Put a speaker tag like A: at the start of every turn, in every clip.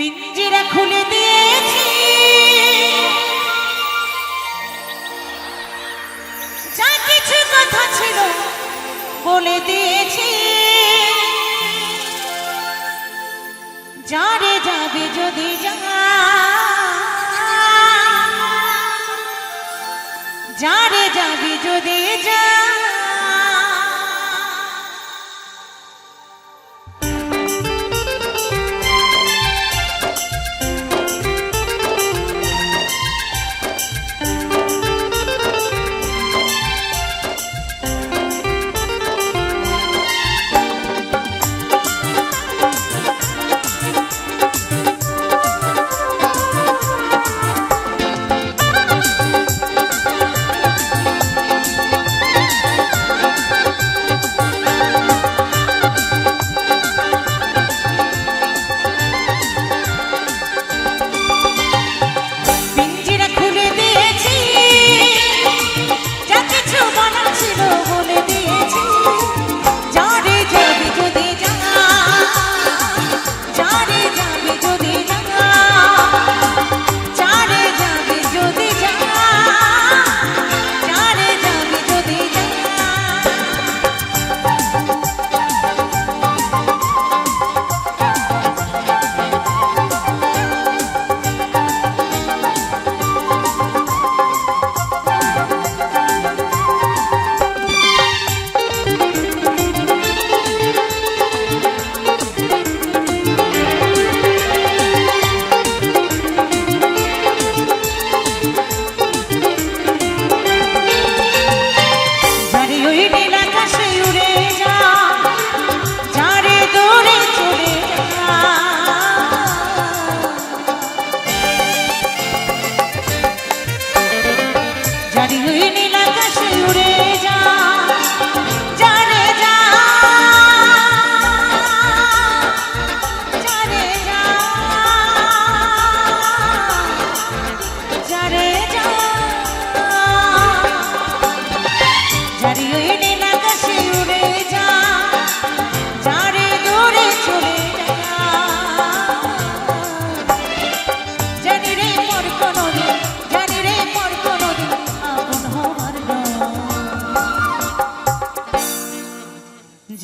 A: পিঞ্জিরা খুলে দিয়েছি, যা কিছু কথা ছিল বলে দিয়েছি। যারে যাবে যদি যা, যারে যাবে যদি যা।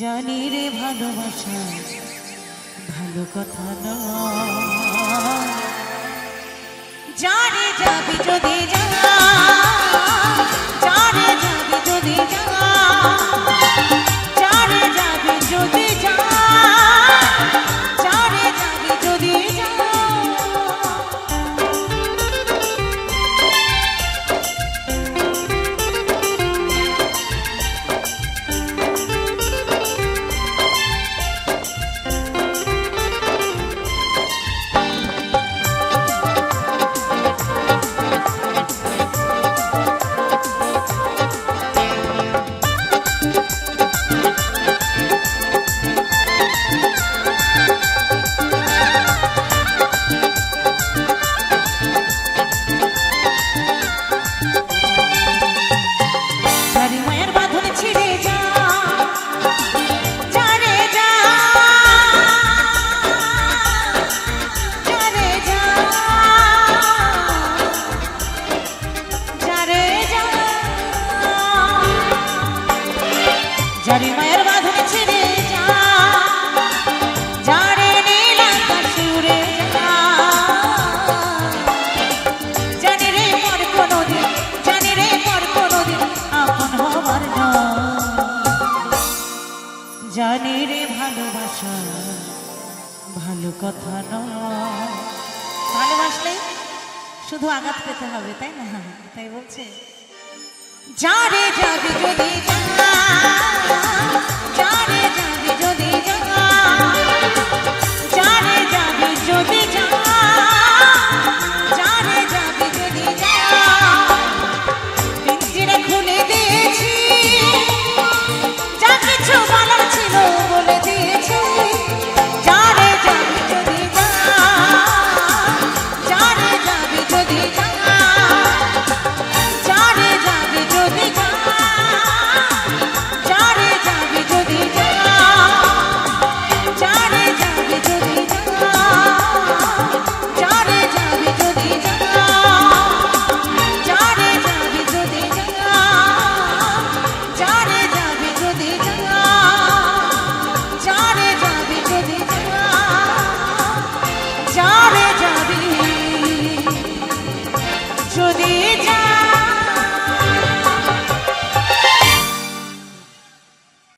A: জানি রে ভালোবাসা ভালো কথা নয়, যারে যাবি যদি যা, যারে যাবি যদি যা, যারে যাবি যদি যা, যারে যাবি যদি যা। যারে মায়ের বাঁধনে ছেড়ে যা, যারে নীল আকাশে উড়ে যা, জানি রে পর কোনদিন, জানি রে পর কোনদিন আপন হবার নয়। জানি রে ভালোবাসা ভালো কথা নয়, ভালোবাসলে শুধু আঘাত পেতে হবে, তাই না? তাই বলছে যারে যাবি যদি যা,